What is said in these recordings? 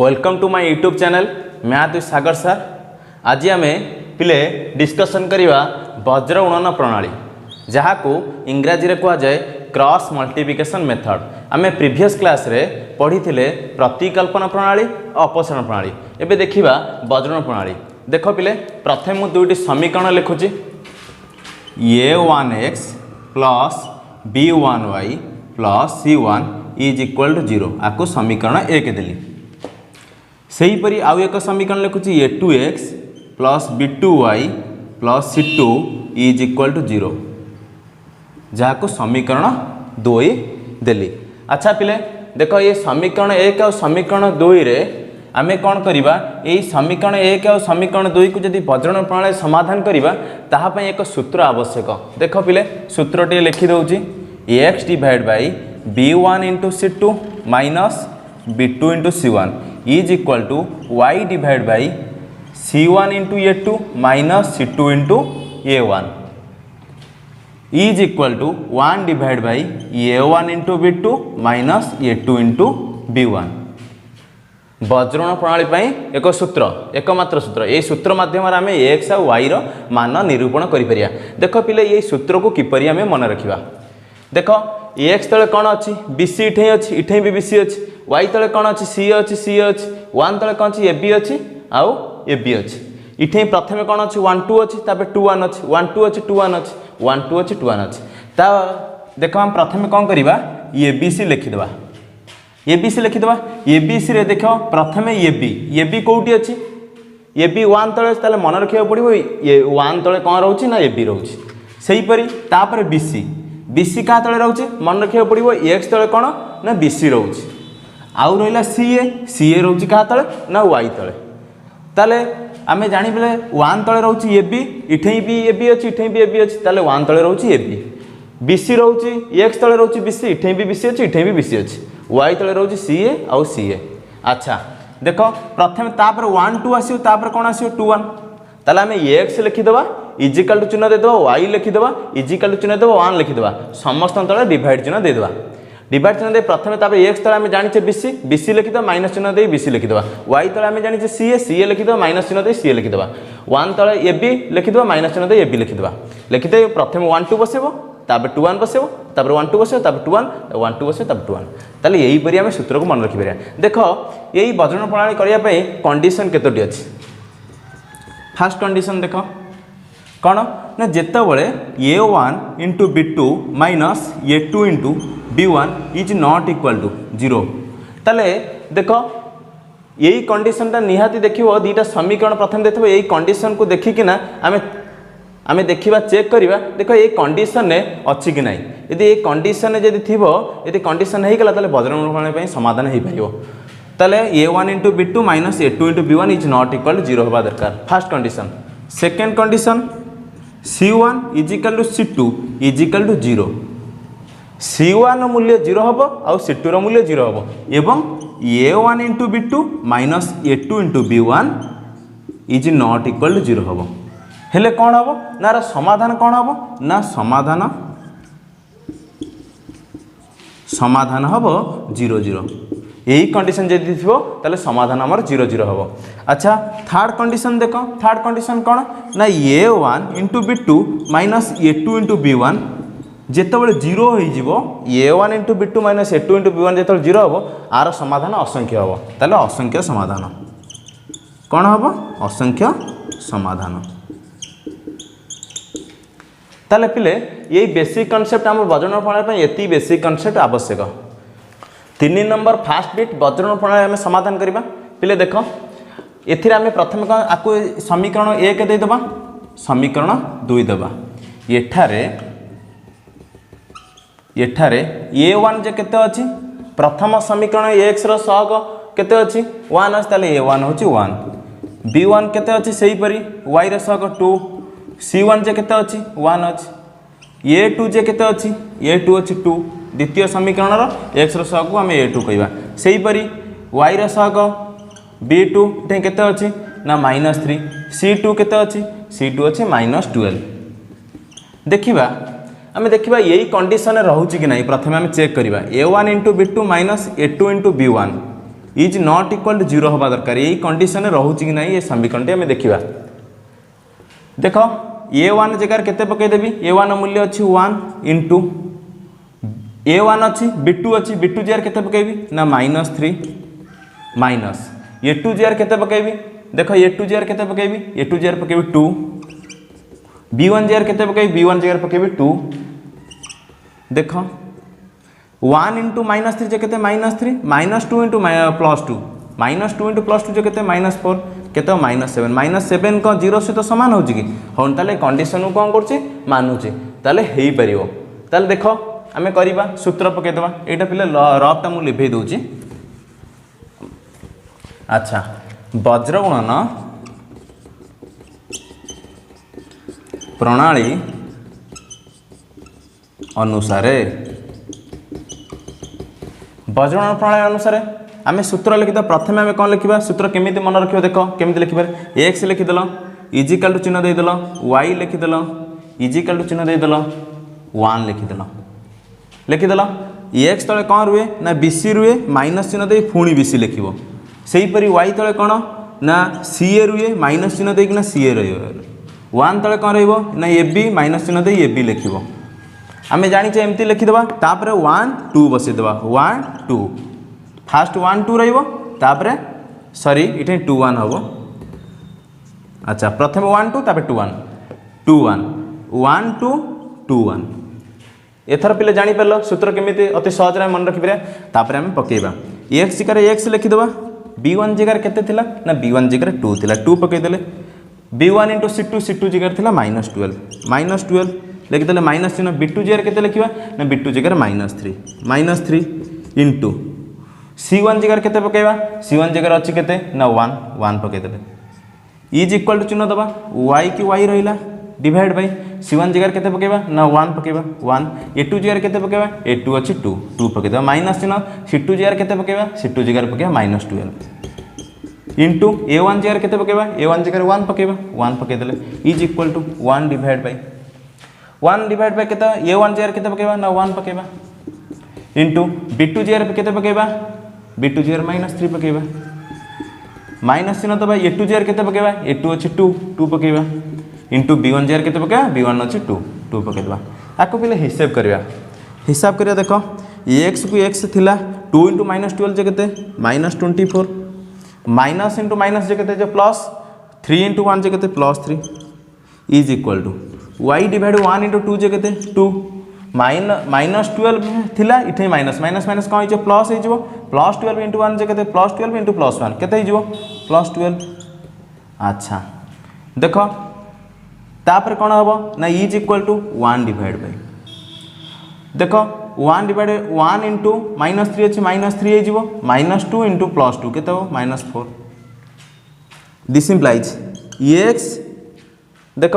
Welcome to my YouTube channel math with Sagar sir. आज आम पिले डिस्कसन करवा वज्र गुणन प्रणाली जहाँ को इंग्राजी रे कहा जाए क्रॉस मल्टीप्लिकेशन मेथड। आम प्रीवियस क्लास रे पढ़ी प्रतिकल्पन प्रणाली और अपसरण प्रणाली। एबे देखिबा वज्र प्रणाली। देख पिले प्रथम मु दुईटी समीकरण लिखुची a1x plus b1y plus c1 is equal to 0 आपको समीकरण 1 देली। सेहीपरि आउ एक समीकरण लिखुची a2x plus b2y plus c2 is equal to 0 जहाँ को समीकरण 2 देली। अच्छा पिले देख ये समीकरण 1 और समीकरण 2 रे आमे कौन करिबा यही समीकरण 1 और समीकरण 2 को जदि वज्र प्रणाली समाधान करिबा ताहा पई एक सूत्र आवश्यक। देख पिले सूत्रटी लिखि दउची x divide by b1 into c2 minus b2 into c1 is equal to y divide by c1 into a2 minus c2 into a1 is equal to 1 divide by a1 into b2 minus a2 into b1। वज्रण प्रणाली पाई एक सूत्र एकमात्र सूत्र यही सूत्र माध्यम आम एक्स और वाई मान निरूपण करिपरिया। देख पिले ये सूत्र को किपरि आम मन रखिबा। देख एक्स तले कौन अच्छी बीसी इठे अच्छी इठे भी बीसी अच्छी वाई तले कौन अच्छी सी अच्छी 1 तले कौन अच्छी ए बी अच्छी आउ ए बी अच्छी इठे प्रथम कौन अच्छी 1 2 अच्छी तापर 2 1 अच्छी 1 2 अच्छी 2 1 अच्छी 1 2 अच्छी 2 1 अच्छी ता देख हम प्रथम कौन करवा ए बी सी लिखिदेवा ए बी सी लिखिदेवा। ए बी सी रे देख प्रथम ए बी कौटी अच्छी ए बी 1 तले ताले मन रखिया पड़ो ये 1 तले कौन रोचे ना ए बी रोचे सेहीपरि तापर बीसी बीसी क्या तले रोचे मन रखिया पड़ो एक्स तले कौन ना बीसी रोचे आउ रहा सीए रोचे क्या तले ना वाई तले ताले आमे जानी बेले 1 तले रोचे ए बी इठे भी ए बी अच्छी इठे भी ए बी अच्छी ताले 1 तले रोचे ए बी बीसी रोचे एक्स तले रोचे बीसी इठे भी बीसी अच्छी इठे भी बीसी अच्छी वाई तले रोचे सीए आउ सीए। अच्छा देख प्रथम तापर 1 2 आसो तापर कौन आसो 2 1 ताले आमे एक्स लिखिदेवा इजिकल टू चिन्ह देदेवा वाई लिखिदेवा इजिकल टू चिन्ह देदेवा 1 लिखिदेवा समस्त तले डिवाइड चिन्ह देदेवा डिवाइड चिन्ह दे प्रथम तापर एक्स तले आमे जानिचे बीसी बीसी लिखिदेवा माइनस चिन्ह दे बीसी लिखिदेवा वाई तले आमे जानिचे सीए सीए लिखिदेवा माइनस चिन्ह दे सीए लिखिदेवा 1 तले ए बी लिखिदेवा माइनस चिन्ह दे ए बी लिखिदेवा लिखिदे प्रथम 1 2 बसेबो तापर 2 1 बसेबो तापर 1 2 बसेबो तापर 2 1 1 2 बसेबो तापर 2 1 ताले यही परि आमे सूत्र को मन रखि परिया। देख यही वज्र प्रणाली करिया पई कंडीशन केतोटी अछि। फर्स्ट कंडीशन देख कौन ना जेतेबेले a1 into b2 minus a2 into b1 is not equal to 0 ताले देख यही कंडीशन टा निहाती देखिबो दीटा समीकरण प्रथम देखिबो यही कंडीशन को देखिकिना आमे देखिबा चेक करिबा देख ये कंडीशन ने अच्छी कि नहीं यदि ये कंडीशन ने जदि थिबो यदि कंडीशन हे गला ताले वज्र प्रणाली पई समाधान हे परिबो ताले a1 into b2 minus a2 into b1 is not equal to 0 होबा दरकार first condition. Second condition c1 is equal to c2 is equal to 0 c1 मूल्य 0 होबो और c2 रो मूल्य 0 होबो एवं a1 into b2 minus a2 into b1 is not equal to 0 होबो हेले कौन होबो ना रा समाधान कौन होबो ना समाधान होबो 0 0 यही कंडीशन जदि थिबो ताले समाधान हमर 0 0 होबो। अच्छा थर्ड कंडीशन देखो थर्ड कंडीशन कौन ना a1 into b2 minus a2 into b1 जेतेबेले 0 हो जिवो a1 into b2 minus a2 into b1 जेतेबेले 0 होबो आर समाधान असंख्य होबो ताले असंख्य समाधान कौन होबो असंख्य समाधान। ताले पिले यही बेसिक कॉन्सेप्ट आम वज्र प्रणाली एति बेसिक कॉन्सेप्ट आवश्यक। 3 नंबर फास्ट बिट वज्र प्रणाली आम समाधान करबा पिले देख एथिरे आम प्रथम आपको समीकरण 1 दे देबा समीकरण 2 देबा एठारे a1 जे केते अछि प्रथम समीकरण x रो सहग केते अछि 1 अछि ताले a1 होछि 1 b1 केते अछि सेही परि y रो सहग 2 c1 जे केते अछि 1 अछि a2 जे केते अछि a2 अछि 2 द्वितीय समीकरण रो x रो सहग को हम a2 कहबा सेही परि y रो सहग b2 ते केते अछि ना -3 c2 केते अछि c2 अछि -12 देखिबा आम देखिबा यही कंडीशन रहउछि कि नहीं प्रथमे हम चेक करबा a1 into b2 minus a2 into b1 is not equal to 0 हवा दरकार। यही कंडीशन रोचे कि नहीं ये समीकरण आम देखा। देख a1 जगह केते पकईदेवी a1 मूल्य अच्छी 1 इंटू a1 अच्छी b2 अच्छी b2 जगह केते पकईबी ना -3 माइनस a2 जगह केते पकईबी देख a2 जगह केते पकईबी a2 जगह पकईबी 2 b1 जगह केते पकईबी b1 जगह पकईबी 2 देख 1 इंटू -3 जो केते -3 -2 इंटू +2 -2 इंटू +2 जो केते -4 केते -7 को 0 सहित सामान हो कि हाँ ताले कंडीशन को कौन कर मानुचे ताले हेई परिवो। ताले देख आमे करिबा सूत्र पकेदबा एटा पिले रफटा मु लिभे दोची। अच्छा वज्र गुणन प्रणाली अनुसारे वज्रगणन प्रणाली अनुसार आम सूत्र लिखिद प्रथम आम कौन लिखा सूत्र केमी मन रख देख केमी लिखे एक्स लिखिदेल इजिकाल टू चिन्ह देदेल वाई लिखिदेल इजिकाल टू चिन्ह देदेल 1 लिखिदेल एक्स तले कौन रुए ना बीसी रुए माइनस चिन्ह दे पुणी बीसी लिख सेहीपरि वाई तले कौन ना सीए रुए माइनस चिन्ह देना सीए वन तले कौन रहा ए बी माइनस चिन्ह दे ए बी लिख आम जाचे एमती लिखिदेवा तापर 1 2 बसईदेवा 1 2 फास्ट 1 2 रही सॉरी ये 2 1 हम। अच्छा प्रथम 1 2 तापर 2 1 2 1 1 2 2 1 एथर पिले जापर सूत्र केमी अति सहज मन रखिपर तापर आम पकेबा एक्स जगह एक्स लिखिदेवा b1 जगह केते थिला ना b1 जगह 2 थिला 2 पकईदेले b1 इंटू c2 जगह थिला -12 लिखिदेले माइनस चिन्ह b2 जगह केते लिखिबा ना b2 जगह -3 इंटू c1 जगह केते पकेबा c1 जगह अच्छी केते ना 1 पकईदेले इज इक्वल टू चिन्ह दबा y की y रहिला डिवाइड बाय c1 जगह केते पकेबा ना 1 पकेबा 1 a2 जगह केते पकेबा a2 अच्छी 2 पकईदेबा माइनस चिन्ह c2 जगह केते पकेबा c2 जगह पकेबा -12 इंटू a1 जगह केते पकेबा a1 जगह 1 पकेबा 1 पकईदेले is equal to 1 divide by 1 divide by केते a1 जगह केते पकेबा ना 1 पकेबा इंटू b2 जगह केते पकेबा b2 जगह -3 पकेबा माइनस चिन्ह दबा a2 जगह केते पकेबा a2 अच्छी 2 पकेबा इंटू b1 जगह केते पकेबा b1 अच्छी 2 पकेदबा आको पहले हिसाब करिया देख एक्स को एक्स थिला 2 इंटू -12 जो केते -24 माइनस इंटू माइनस जो केते जो प्लस 3 इंटू 1 जो केते +3 is equal to y divide 1 into 2 जो केते 2 -12 थिला इठे माइनस कौन हो प्लस हो +12 इंटू 1 जो केते +12 इंटू +1 केते हो +12। अच्छा देख तापर कौन हम ना is equal to 1 divide by देख 1 डिवाइड 1 इंटू -3 अच्छी -3 हो -2 इंटू +2 केते हो -4 दिस इम्प्लाइज एक्स देख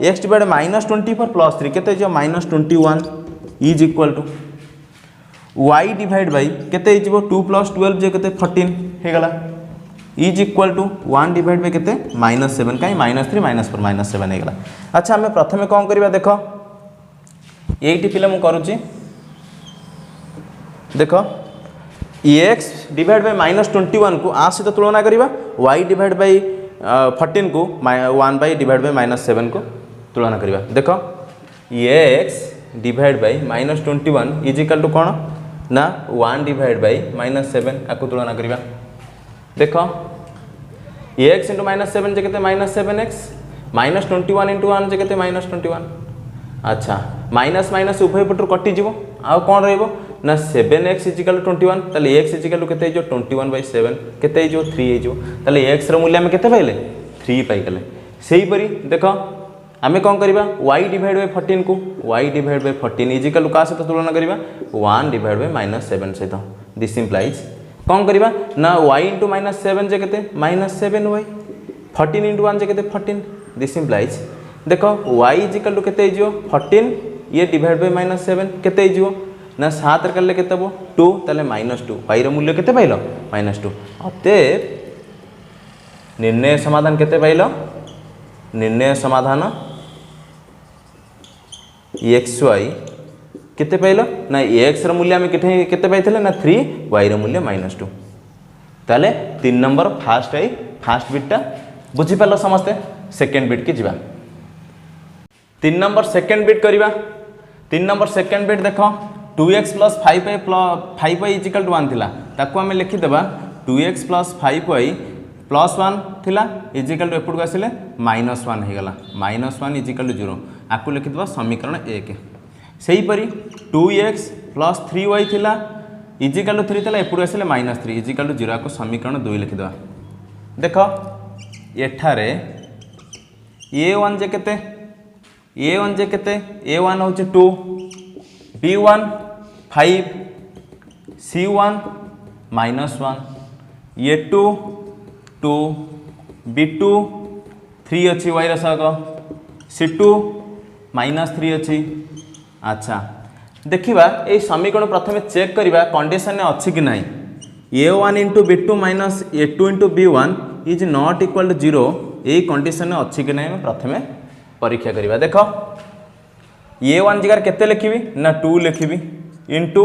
एक्स डिवाइड -24 +3 केते हो -21 is equal to y divide by केते हो 2 + 12 जो केते 14 होगला is equal to 1 divide by केते -7 कहीं -3 -4 -7 होगला। अच्छा आम प्रथम कौन करवा देख ये पिले मुझे करुच्ची देख एक्स डिवाइड बाय -21 को आ सहित तुलना करवा वाई डिवाइड बाय 14 को 1 बाय डिवाइड बाय -7 को तुलना करवा देख x divide by -21 is equal to कौन ना 1 डिवाइड बाय -7 आपको तुलना करवा देख एक्स इंटू -7 जो कहते -7x -21 इंटू 1 जो कहते -21। अच्छा माइनस माइनस उभय पटर कटिज आउ कौन रहा 7x इजिकल 21 ताले x इजिकल केते 21/7 केते 3 हो एक्स मूल्य आम केते पाइले 3 पाइले। से हीपरी देख आम कौन करवा y डिवाइड बाय 14 को y डिवाइड बाय 14 इजिकल क्या सहित तुलना करवा 1 डिवाइड बाय -7 सहित दिस इम्प्लाइज कौन करवा ना y इंटू -7 जे केते -7y 14 इंटू 1 जे केते 14 दिस इम्प्लाइज देख y इजिकल टू केते 14 ये डिवाइड बाय -7 केते ना 7 कर केते 2 ताले -2 y रो मूल्य केते पाइल -2 अतएव निर्णय समाधान केते पाइल निर्णय समाधान xy केते पाइल ना x रो मूल्य आम केते पाइथिले ना 3 y रो मूल्य -2 ताले 3 नंबर फास्ट बिटा बुझीपार समस्ते सेकेंड बिट की जीवा 3 नंबर सेकेंड बिट करवा 3 नंबर सेकेंड बिट देख 2x plus 5y is equal to 1 थिला ताकू आम लिखिदेबा 2x प्लस 5y प्लस 1 थिला इजिकल टू एपटू आसिले -1 होगला -1 इजिकल टू 0 आपको लिखिदेबा समीकरण 1 सेहीपरि 2x प्लस 3y थिला इजिकल टू 3 थिला एपटू आसिले -3 इजिकल टू 0 आपको समीकरण 2 लिखिदेबा देख एठारे a1 जे केते a1 जे केते a1 होचे 2 b1 5 c1 -1 a2 2 b2 3 अच्छी y रसक c2 -3 अच्छी अच्छा देखिबा ए समीकरण प्रथमे चेक करिबा कंडीशन ने अच्छी कि नाही a1 into b2 minus a2 into b1 is not equal to 0 ए कंडीशन ने अच्छी कि नाही प्रथमे परीक्षा करिबा देखो a1 जगार केते लिखिबी ना 2 लिखिबी इंटू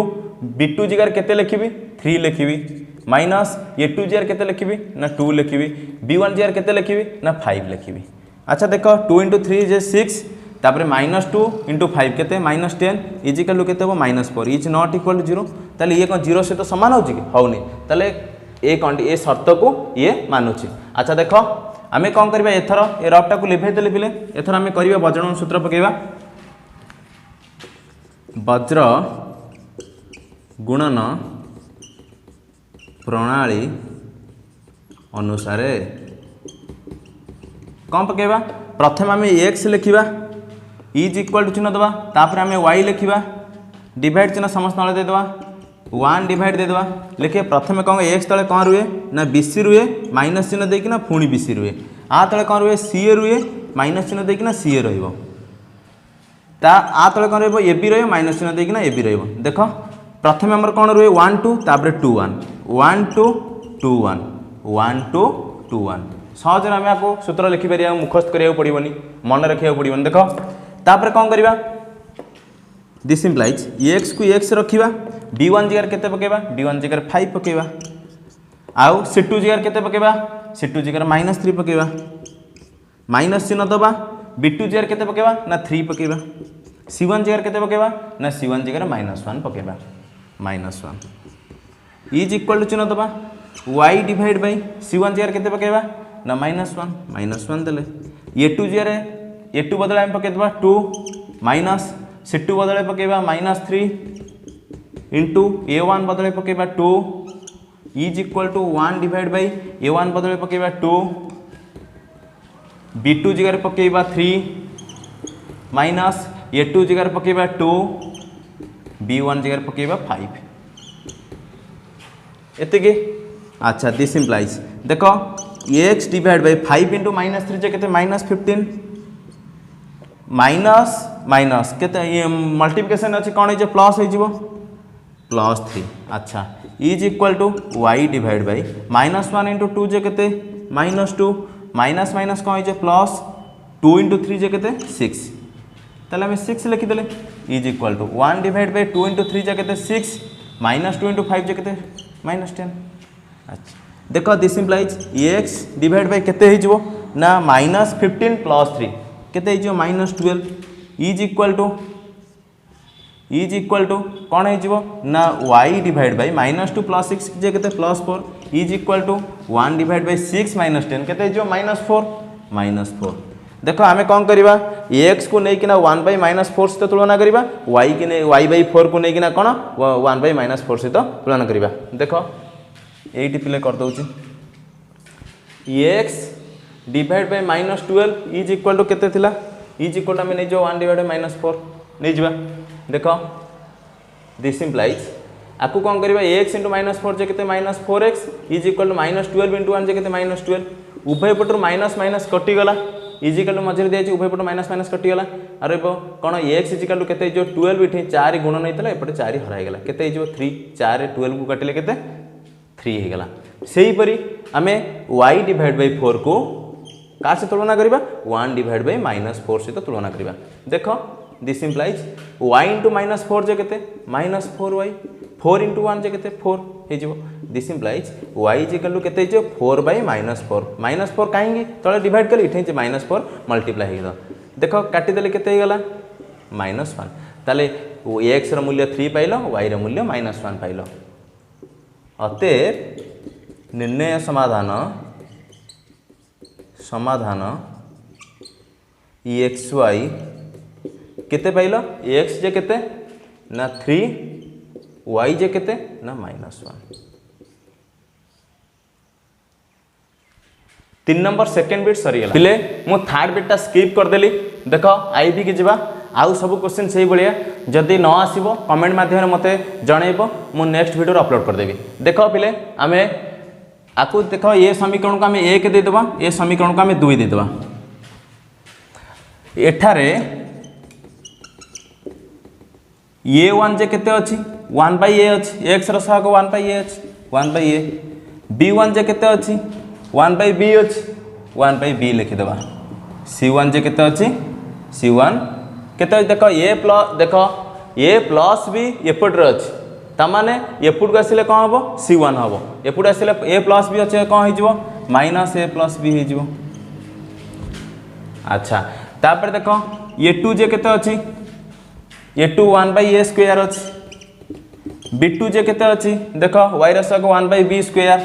b2 जगार केते लिखिबी 3 लिखिबी माइनस a2 जगार केते लिखिबी ना 2 लिखिबी b1 जगार केते लिखिबी ना 5 लिखिबी अच्छा देखो 2 इंटू 3 जे 6 तापर -2 इंटू 5 केते -10 इजिकल टू केते -4 इज नॉट इक्वल टू 0 ताले ये कौन 0 सहित सामान होची कि होनी ताले ए शर्त को ये मानुची अच्छा देखो आमे कौन करबा एथर ए रफटा को लिभे देले पिले एथर आमे करबा वज्रण सूत्र पकेबा वज्र गुणन प्रणाली अनुसार कौन पकेबा प्रथम आमे x लिखिबा इज इक्वल टू चिन्ह दबा तापर आमे y लिखिबा डिवाइड चिन्ह समस्त तले दे दबा 1 डिवाइड दे दबा लिखे प्रथम कौन x तले कौन रुए ना bc रुए माइनस चिन्ह देकी ना पुणी bc रुए आ तले कौन रुए ca रुए माइनस चिन्ह देकी ना ca रहिबो ता आ तले कौन रहिबो ab रहिबो माइनस चिन्ह देकी ना ab रहिबो देखो प्रथम हमर कौन रुए 1 2 तापर 2 1 1 2 2 1 1 2 2 1 सहज आम आपको सूत्र लिखिपर मुखस्त करा पड़ोनी मन रखा पड़ोनी देख तापर कौन करवा दिस इम्प्लाइज एक्स को एक्स रखा b1 जगार केते पकेबा b1 जगार 5 पकेबा आउ c2 जगार केते पकेबा c2 जगार -3 पकेबा माइनस चिन्ह दबा b2 जगार केते पकेबा ना 3 पकेबा c1 जगार केते पकेबा ना c1 जगार -1 पकेबा -1 इज इक्वल टू चिन्ह दबा y डिवाइड बाय c1 जगार केते पकेबा ना -1 देले a2 जगार a2 बदले हम पके दबा 2 माइनस c2 बदले पकेबा -3 इंटू a1 बदले पकेबा 2 is equal to 1 divide by a1 बदले पकेबा 2 b2 जगार पकेबा 3 माइनस a2 जगार पकेबा 2 b1 जगार पकेबा 5 एतिके अच्छा दिस इम्प्लाइज देखो x डिवाइड बाय 5 इंटू -3 जे केते -15 माइनस माइनस केते ये मल्टीप्लिकेशन अच्छे कौन है प्लस हो +3 अच्छा is equal to y divide by -1 into 2 जे केते -2 माइनस माइनस कौन है प्लस 2 इंटू 3 जे केते 6 ताले हमें 6 लिखिदेले is equal to 1 divide by 2 into 3 जे केते 6 -2 इंटू 5 जे केते -10 अच्छा देखो this implies x divide by केते हो ना -15 प्लस 3 केते हो -12 इज इक्वल टू कौन हो ना y डिवाइड बाय -2 प्लस 6 जे केते +4 is equal to 1 divide by 6 -10 केते हो -4 देखो आमे कौन करवा x को नहीं किना 1 बाय -4 सहित तुलना करवा y की नहीं y बाय 4 को नहीं किना कौन 1 बाय -4 सहित तुलना करवा देखो एटी पिले कर दउची x divide by -12 is equal to केते थिला इज इक्वल टू हमें नहीं जो 1 डिवाइड बाय -4 नहीं जीवा देखो दिस इम्प्लाइज आपको कौन करवा x इंटू -4 जे केते -4x is equal to -12 into 1 जे केते -12 उभय पटर माइनस माइनस कटि गला इज इक्वल टू मझे दिया उभय पटर माइनस माइनस कटि गला अरे कौन x इज इक्वल टू केते जो 12 इठे 4 गुण नहीं थला एपटे 4 हराई गला केते जो 3 4 12 को काटिले केते 3 हो गला सेही परी आमे y डिवाइड बाय 4 को का से तुलना करिबा 1 डिवाइड बाय -4 से तुलना करिबा देखो दिस इम्प्लाइज y इंटू -4 जे केते -4y 4 इंटू 1 जे केते 4 हो this implies y is equal to केते हो 4/-4 -4 कहीं तले डिवाइड कले इठे -4 मल्टीप्लाई हो देख काटिदेले केते गला -1 ताले x रो मूल्य 3 पाइल y रो मूल्य -1 पाइल अतएव निर्णय समाधान xy केते पाइल x जे केते ना 3 y जे केते ना -1 3 नंबर सेकेंड बिट सरीगला पिले मु थर्ड बिटा स्किप करदेली देख आईबी के जीवा आउ सब क्वेश्चन से भाया जदि न आसो कमेंट माध्यम मते जनइब मु नेक्स्ट वीडियो अपलोड करदेवी देख पिले आमे आपको देख ये समीकरण को आम 1 देदेबा ये समीकरण को आम 2 देदेबा एठारे a1 जे केते अछि 1/a अछि x रो सहायक 1/a अछि 1/a b1 जे केते अछि 1/b अछि 1/b लिखि देबा c1 जे केते अछि c1 केते देखो a प्लस b एपट रे अछि ता माने एपट को आसिले कोन हबो c1 हबो एपट आसिले a प्लस b अछि कोन हो जिवो -a प्लस b हो जिवो अच्छा तापर देखो a2 जे केते अछि a2 1/a स्क्वायर अछि b2 जे केते अछि देखो y रो सहायक 1/b square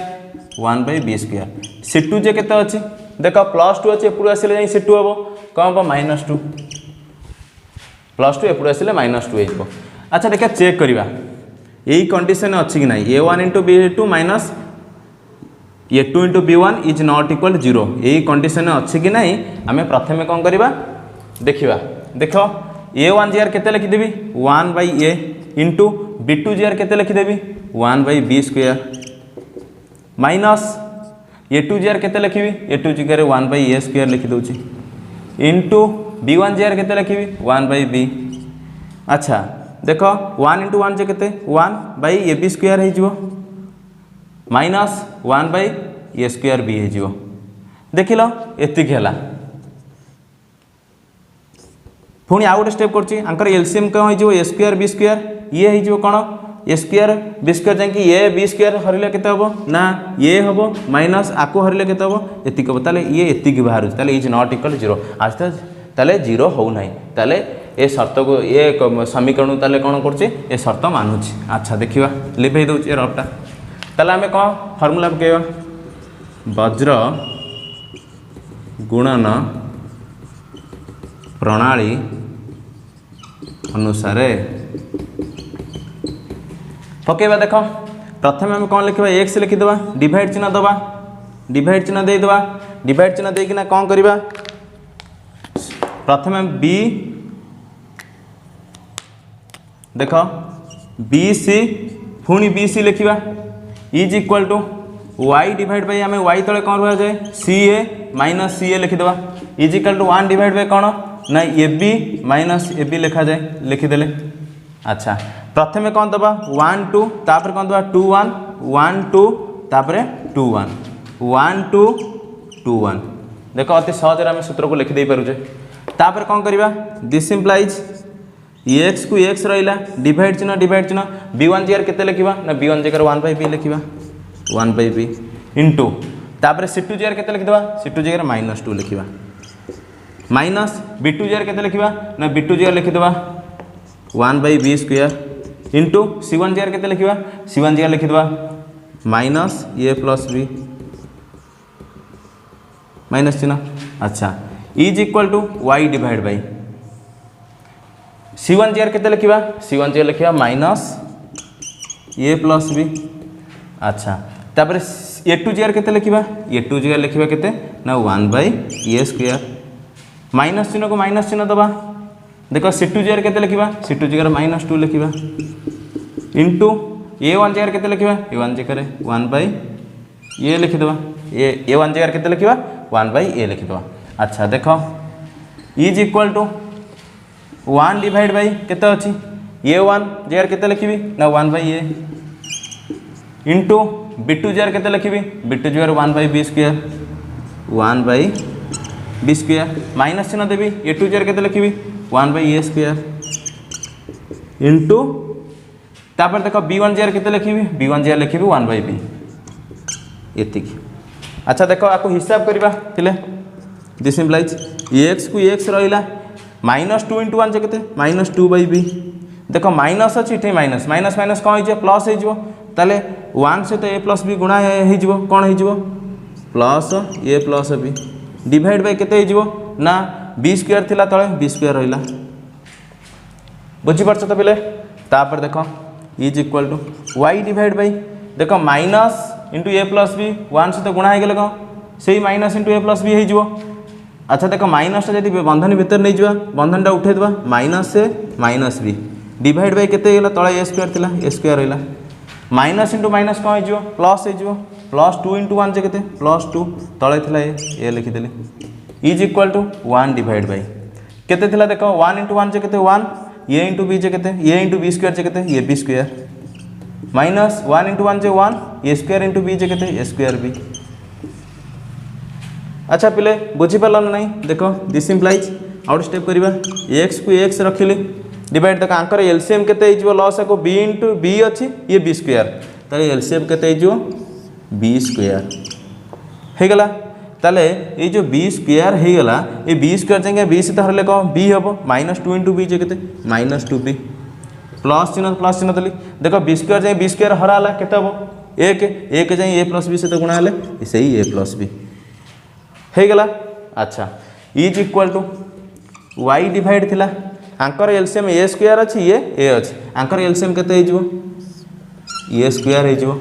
1/b square c2 जे केते अछि देखो +2 अछि एपट आसिले जाई c2 हबो कोन हबो -2 +2 एपट आसिले -2 हो अच्छा देखा चेक करवा यही कंडीशन अच्छी कि ना a1 × b2 minus a2 × b1 is not equal 0 यही कंडीशन अच्छी कि ना आम प्रथम कौन करवा देखा देख a1 जगह केते लिखिदेवी 1/a इंटू b2 जगह केते लिखिदेवी 1/b स्क्वायर माइनस a2 जगह केते लिखिबी a2 जगह 1/a स्क्वायर लिखि दउची इंटू b1 जगह केते लिखिबी 1/b अच्छा देख 1 × 1 जे केते 1/ab स्क्वायर हो जिवो माइनस 1/a स्क्वायर b हो जिवो देखिल एतिक हैला पुणी आउ गोटे स्टेप करछि आंकर एलसीएम कौन हो जिवो a स्क्वायर b स्क्वायर ये हो जिवो कोन a स्क्वायर b स्क्वायर जांकि a b स्क्वायर हरिले केते हबो ना a हबो माइनस आको हरिले केते हबो एतिक हबो ताले ये एतिक बाहर ताले इज नॉट इक्वल 0 आज ताले 0 हो नाही ताले ए शर्त को ये समीकरण ताले कौन करछि ए शर्त मानुछि अच्छा देखिबा लिखै दउछि रफटा ताले हमें कौन फार्मूला पकेबा वज्र गुणन प्रणाली अनुसार पकेबा देख प्रथम आम कौन लिखा x लिखिदेवा डिवाइड चिन्ह दबा डिवाइड चिन्ह देदेवा डिवाइड चिन्ह देकिना कौन करवा प्रथम b देख बी सी पुणी बी सी लिखा is equal to y divide by आम वाई तले कौन रहा जाए C A minus C A लिखिदेवा is equal to 1 divide by कौन ना A B minus A B लिखा जाए लिखिदेले अच्छा प्रथम कौन दबा 1 2 तापर कौन दबा 2 1 1 2 तापर 2 1 1 2 2 1 देख अति सहज आम सूत्र को लिखिदे पारे तापर कौन करवा दिस इम्प्लाइज एक्स को एक्स रहा डिवाइड चिन्ह b1 जगह केते लिखा ना b1 जगह 1/b लिखा 1/b इंटू तापर c2 जगह केते लिखिदबा c2 जगह -2 लिखा माइनस b2 जगह केते लिखा ना b2 जगह लिखिदबा 1/b स्क्वायर इंटू c1 जगह केते लिखा c1 जगह लिखिदबा minus a plus b minus चिन्ह अच्छा is equal to y divide by c1 जगह केते लिखा c1 जगह लिखा माइनस a प्लस b अच्छा तापर a2 जगह केते लिखा a2 जगह लिखा केते ना 1/a स्क्वायर माइनस चिन्ह को माइनस चिन्ह दबा देख c2 जगह केते लिखा c2 जगह -2 लिखा इंटू a1 जगह केते लिखा a1 जगह 1/a लिखिदबा a1 जगह केते लिखा 1/a लिखिदबा अच्छा देख is equal to 1 divide by केते अछि a1 जगह केते लिखिबी ना 1/a इंटू b2 जगह केते लिखिबी b2 जगह 1/b square 1/b square minus चिन्ह देबी a2 जगह केते लिखिबी 1/a स्क्वायर इंटू तापर देख b1 जार केते लिखिबी b1 जार लिखिबी 1/b एतिक। अच्छा देख आपको हिसाब करबा थिले दिस इम्प्लाइज x को x रहिला -2 × 1 जे केते -2/b। देख माइनस अच्छी ये माइनस माइनस माइनस कौन हो प्लस हो ताले 1 सहित a + b गुणा हो कौन हो plus a + b divide by केते हो ना b² थिला तले b² रहिला बुझी पारछ तो पिले। तापर देख is equal to y divide by देख माइनस इंटू a + b 1 सहित गुणा हो गले कौन से माइनस इंटू a + b हो। अच्छा देख माइनसटा जब बंधन भितर नहीं जावा बंधनटा उठे देवा माइनस b डिवाइड बाय केते होला तळे a² थिला a² रहिला माइनस इंटू माइनस कौन हो प्लस हो +2 × 1 जे केते +2 तळे थिला ए लिखिदेली is equal to 1 divide by केते थिला देख 1 × 1 जे केते 1 a × b जे केते a × b² जे केते ab² माइनस 1 × 1 जे 1 a² × b जे केते a²b। अच्छा पिले बुझी पारल ना नहीं देख दिस इम्प्लाइज आउट स्टेप करबा x को x रखिली डिवाइड देख आंकर एलसीएम केते हो लॉस को b × b अच्छी ये b² ताले एलसीएम केते हो b² हो गला ताले ये जो b² हो गला ये b² जाके b से हरले कौन b हम -2 × b जे केते -2b प्लस चिन्ह देली देख b² जाए b² हराला केते हम 1 जाए a + b से गुणा हेले सही a + b हो गला। अच्छा is equal to y divide थिला आंकर एलसीएम a² अच्छी ये a अच्छी आंकर एलसीएम केते हो a² हो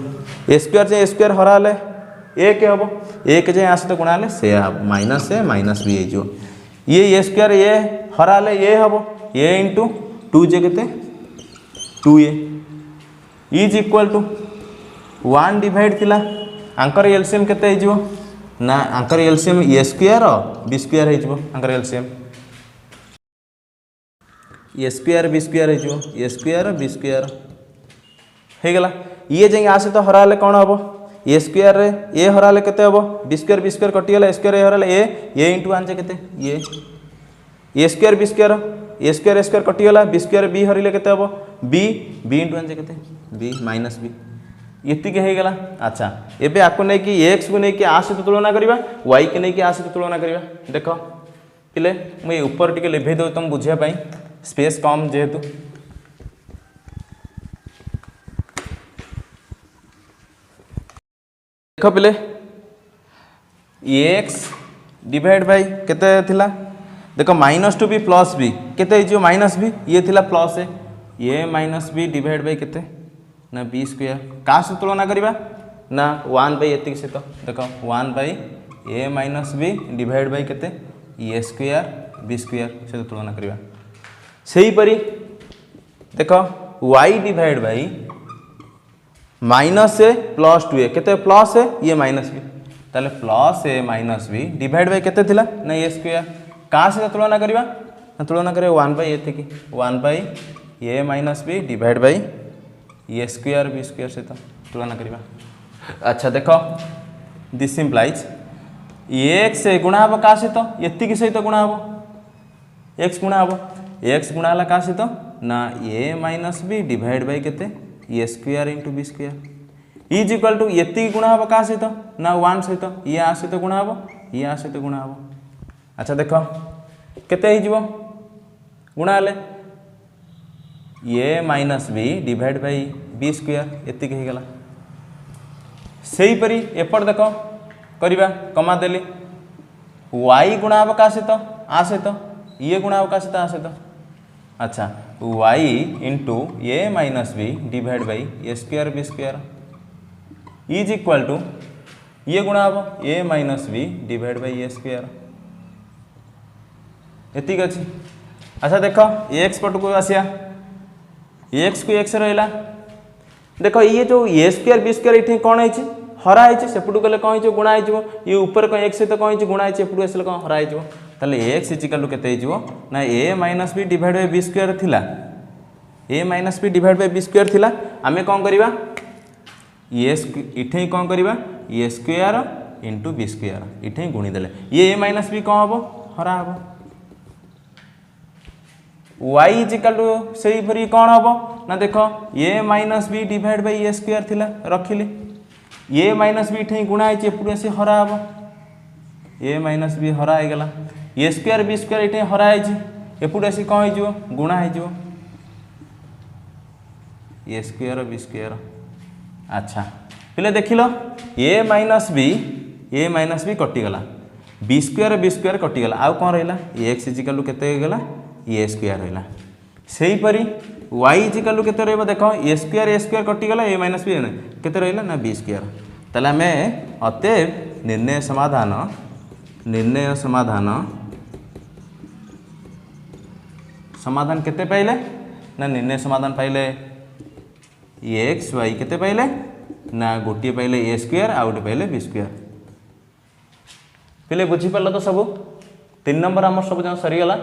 a² जाए a² हराले 1 हम 1 जाए आसत गुणा हेले से माइनस a माइनस b हो ये a² ये हराले ये हम a × 2 जे केते 2a is equal to 1 divide थिला आंकर एलसीएम केते हो ना आंकर एलसीएम a² b² हो आंकर एलसीएम a² b² हो a² b² हो गला ये जाए आसे तो हराले कौन हम a² रे a हराले केते हम b² कटिगला a² a हराले a × 1 जे केते a² b² a² कटिगला b² b हरिले केते हम b × 1 जे केते b -b एति के गला। अच्छा एबे आपको नहीं कि x को नहीं कि आ सहित तुलना करबा y के नहीं कि आ सहित तुलना करबा देख पिले मुझे ऊपर टिके लिभे दो तुम बुझिया पाई स्पेस कम जेहेतु देख पिले x डिवाइड बाय केते थिला देख -2b + b केते जो -b ये थिला plus a -b divide by केते ना b² का से तुलना करबा ना 1/a से तो देख 1/a - b डिवाइड बाय केते a² b² से तुलना करबा सही परी देख y divide bye -a + 2a केते प्लस है ये -b ताले +a - b डिवाइड बाय केते थिला ना a² का से तुलना करबा ना तुलना करे 1/a थी कि 1/a - b divide by a² b² से तो तुलना करबा। अच्छा देख दिस इम्प्लाइज x गुणा हम का सहित एति सहित गुणा हम x गुणा हम x गुणा हला का सहित ना a - b डिवाइड बाय केते a² × b² is equal to एति गुणा हम का सहित ना 1 सहित ये आ सहित गुणा हम ये आ सहित गुणा हम। अच्छा देख केते हो गुणा हेले a - b divide bye b² एतिक हो गला सही परी एपट देख करबा कमा देली y गुणा हम का सहित आ सहित ये गुणा हम का सहित आ सहित। अच्छा y × a - b divide by a² b² is equal to ये गुणा हम a - b divide by a² एतिक अच्छी। अच्छा देख x पट को आसिया x को x रहा देख ये जो a² b² ये कौन है हरा है सेपटू गले कौन हो गुणा हो ये ऊपर कौन x सहित कौन गुणा है एपटू आसले कौन हरा हो ताले x इजिकल टू केते हो ना a - b divide bye b² थिला a - b divide bye b² थिला आमे कौन करबा इठे कौन करबा a² × b² इठे गुणी देले ये a - b कौन हम हरा हम y इजिकल टू से भरी कौन हम ना देख A minus B divide by A square थिला रखिले ए माइनस बी ठें गुणा है एपटे आसी हरा हम ए माइनस बी हरा हो गला ए स्क्वायर बी स्क्वायर ये हरा है एपटे आसी कौन हो गुणा हो ए स्क्वायर बी स्क्वायर। अच्छा पे देख लो ए माइनस बी कटिगला बी स्क्वायर कटिगला आउ कौन रहा एक्स इजिकालू केते गला ए स्क्वायर रहा सेहीपरि वाई इजिकालू केते रहा देख ए स्क्वायर कटिगला ए माइनस बी केते रहा ना बी स्क्वायर ताले आमे अतएव निर्णय समाधान केते पाइले ना निर्णय समाधान पाइले एक्स वाई केते पाइले ना गोटे पाइले ए स्क्वायर आउ गोटे पाइले बी स्क्वायर पे बुझीपार तो सब 3 नंबर आम सब जन सरीगला।